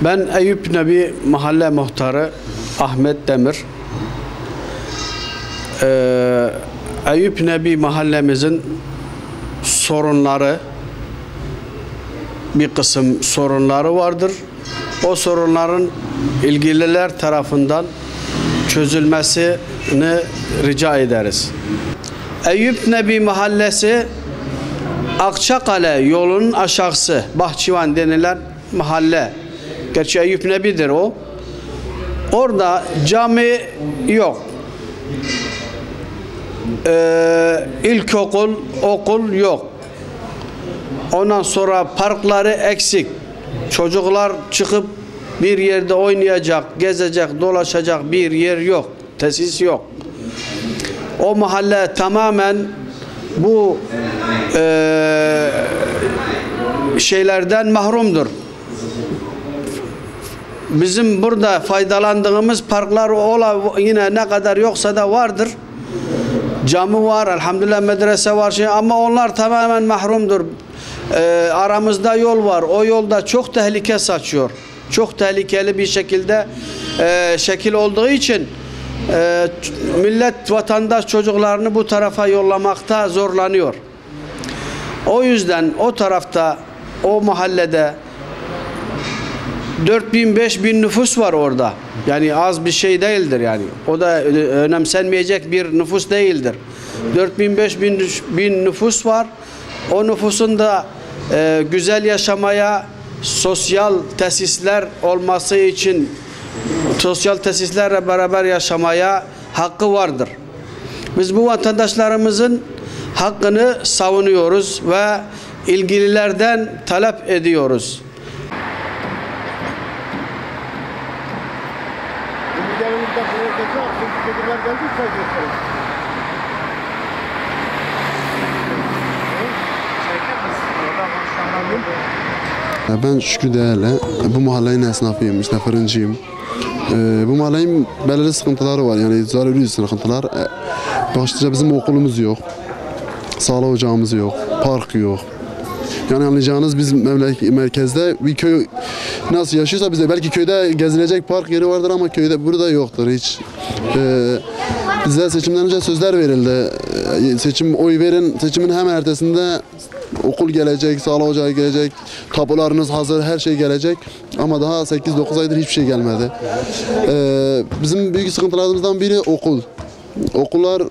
Ben Eyüp Nebi Mahalle Muhtarı Ahmet Demir. Eyüp Nebi mahallemizin sorunları, bir kısım sorunları vardır. O sorunların ilgililer tarafından çözülmesini rica ederiz. Eyüp Nebi Mahallesi Akçakale yolunun aşağısı, Bahçıvan denilen mahalle. Gerçi Eyüp Nebi'dir o. Orada cami yok. İlkokul, okul yok. Ondan sonra parkları eksik. Çocuklar çıkıp bir yerde oynayacak, gezecek, dolaşacak bir yer yok. Tesis yok. O mahalle tamamen bu şeylerden mahrumdur. Bizim burada faydalandığımız parklar yine ne kadar yoksa da vardır. Cami var, elhamdülillah medrese var ama onlar tamamen mahrumdur. Aramızda yol var. O yolda çok tehlike saçıyor. Çok tehlikeli bir şekilde şekil olduğu için millet, vatandaş çocuklarını bu tarafa yollamakta zorlanıyor. O yüzden o tarafta, o mahallede 4000-5000 nüfus var orada. Yani az bir şey değildir yani. O da önemsenmeyecek bir nüfus değildir. 4000-5000 nüfus var. O nüfusun da güzel yaşamaya, sosyal tesisler olması için, sosyal tesislerle beraber yaşamaya hakkı vardır. Biz bu vatandaşlarımızın hakkını savunuyoruz ve ilgililerden talep ediyoruz. Ben Şükrü Değerli, bu mahallenin esnafıyım, işte fırıncıyım. Bu mahallenin belirli sıkıntıları var, yani zaruri sıkıntılar. Başlıca bizim okulumuz yok, sağlık ocağımız yok, park yok. Yani anlayacağınız biz merkezde bir köy nasıl yaşıyorsa bize belki köyde gezilecek park yeri vardır ama köyde burada yoktur hiç. Bize seçimden önce sözler verildi. Oy verin, seçimin hemen ertesinde okul gelecek, sağlık ocağı gelecek, tapularınız hazır, her şey gelecek. Ama daha 8-9 aydır hiçbir şey gelmedi. Bizim büyük sıkıntılarımızdan biri okul. Okullar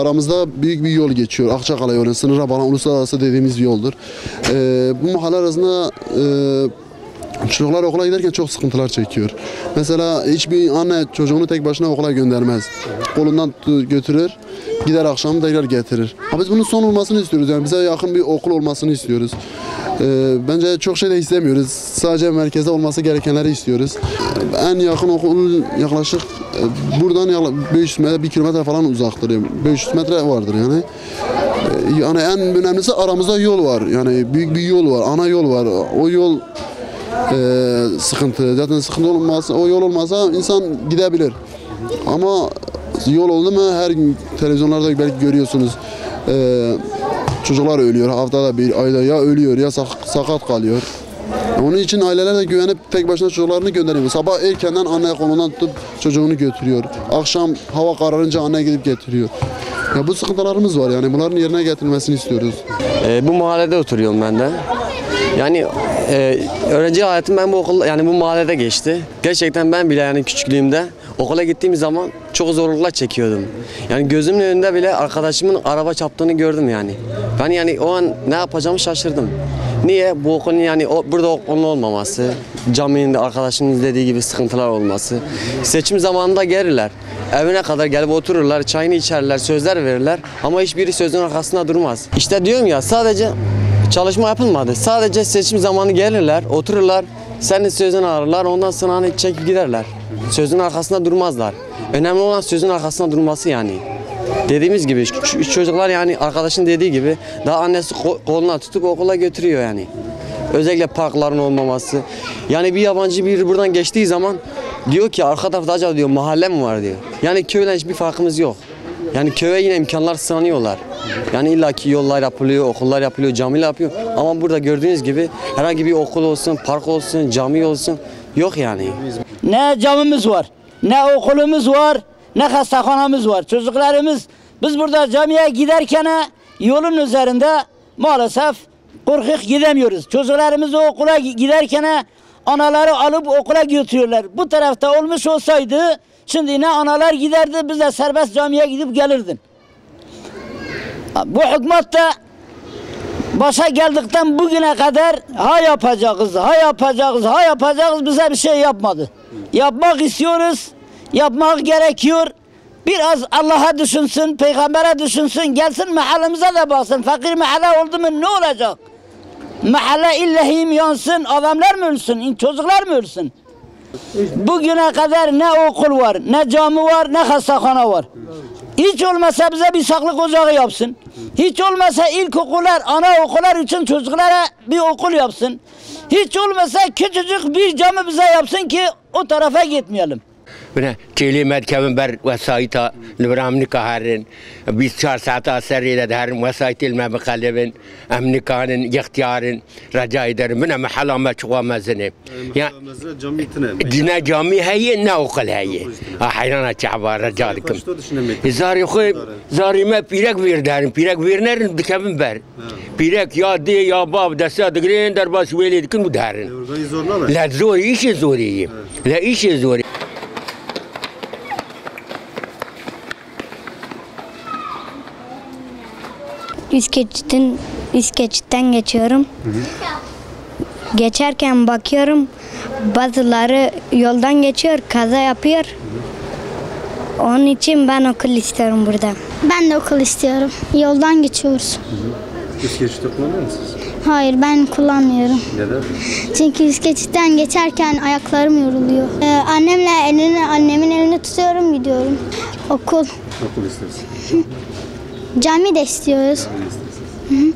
aramızda büyük bir yol geçiyor. Akçakale yolu, sınıra bağlanan uluslararası dediğimiz yoldur. Bu mahalle arasında çocuklar okula giderken çok sıkıntılar çekiyor. Mesela hiçbir anne çocuğunu tek başına okula göndermez. Kolundan götürür, gider akşam tekrar getirir. Ama biz bunun son olmasını istiyoruz. Yani bize yakın bir okul olmasını istiyoruz. Bence çok şey de istemiyoruz. Sadece merkezde olması gerekenleri istiyoruz. En yakın okul yaklaşık buradan 500 metre, 1 kilometre falan uzaktır. 500 metre vardır yani. Yani en önemlisi aramızda yol var. Yani büyük bir yol var, ana yol var. O yol sıkıntı. Zaten sıkıntı olmazsa, o yol olmazsa insan gidebilir. Ama yol oldu mu her gün televizyonlarda belki görüyorsunuz. Çocuklar ölüyor. Haftada bir, ayda ya ölüyor ya sakat kalıyor. Onun için aileler de güvenip tek başına çocuklarını gönderiyor. Sabah erkenden anne kolundan tutup çocuğunu götürüyor. Akşam hava kararınca anne gidip getiriyor. Ya bu sıkıntılarımız var yani bunların yerine getirilmesini istiyoruz. Bu mahallede oturuyorum ben de. Yani öğrenci hayatım ben bu mahallede geçti. Gerçekten ben bile yani küçüklüğümde okula gittiğim zaman çok zorluklar çekiyordum. Yani gözümün önünde bile arkadaşımın araba çarptığını gördüm yani. Ben yani o an ne yapacağımı şaşırdım. Niye? Bu okulun yani burada okulun olmaması, caminin de arkadaşımın dediği gibi sıkıntılar olması. Seçim zamanında gelirler. Evine kadar gelip otururlar, çayını içerler, sözler verirler ama hiçbiri sözün arkasında durmaz. İşte diyorum ya sadece çalışma yapılmadı. Sadece seçim zamanı gelirler, otururlar, senin sözünü alırlar, ondan sonra hani çekip giderler. Sözün arkasında durmazlar. Önemli olan sözün arkasında durması yani. Dediğimiz gibi çocuklar yani arkadaşın dediği gibi daha annesi koluna tutup okula götürüyor yani. Özellikle parkların olmaması. Yani bir yabancı biri buradan geçtiği zaman diyor ki arka tarafta acaba diyor mahalle mi var diyor. Yani köyden hiçbir farkımız yok. Yani köye yine imkanlar sığınıyorlar. Yani illaki yollar yapılıyor, okullar yapılıyor, camiler yapıyor. Ama burada gördüğünüz gibi herhangi bir okul olsun, park olsun, cami olsun yok yani. Ne camimiz var, ne okulumuz var, ne hastahanemiz var. Çocuklarımız biz burada camiye giderken yolun üzerinde maalesef korkak gidemiyoruz. Çocuklarımızı okula giderken anaları alıp okula götürüyorlar. Bu tarafta olmuş olsaydı şimdi ne analar giderdi, biz de serbest camiye gidip gelirdik. Bu hükümet de başa geldikten bugüne kadar ha yapacağız, ha yapacağız, ha yapacağız, bize bir şey yapmadı. Yapmak istiyoruz, yapmak gerekiyor. Biraz Allah'a düşünsün, peygambere düşünsün, gelsin mahallemize de baksın. Fakir mahalle oldu mu ne olacak? Mahalle illahi mi yansın, adamlar mı ölsün, çocuklar mı ölsün? Bugüne kadar ne okul var, ne cami var, ne hastahane var. Hiç olmasa bize bir sağlık ocağı yapsın. Hiç olmasa ilkokullar, anaokullar için çocuklara bir okul yapsın. Hiç olmasa küçücük bir cami bize yapsın ki o tarafa gitmeyelim. Buna kelimet kevin ber vesayta nüramnika harin 24 saat aseriyle harin vesayt ilme bekalibin amnikanın ihtiyarın raca ederim buna mahalla meçhuwa mezene ya dina cami heyi ne okul heyi hayrana çaba raca dikim zari khoy zari me pirek vir derim pirek vir nerin dikevin ber pirek ya de ya bab desa digrin derbas veli dikin bu derin la zor işi zori la işi zori. Üst geçitten geçiyorum. Geçerken bakıyorum bazıları yoldan geçiyor, kaza yapıyor. Onun için ben okul istiyorum burada. Ben de okul istiyorum. Yoldan geçiyoruz. Üst geçitte kullanıyor musunuz? Hayır, ben kullanmıyorum. Neden? Çünkü üst geçitten geçerken ayaklarım yoruluyor. Annemin elini tutuyorum, gidiyorum. Okul. Okul istersin. Cami de istiyoruz. Cami istersin.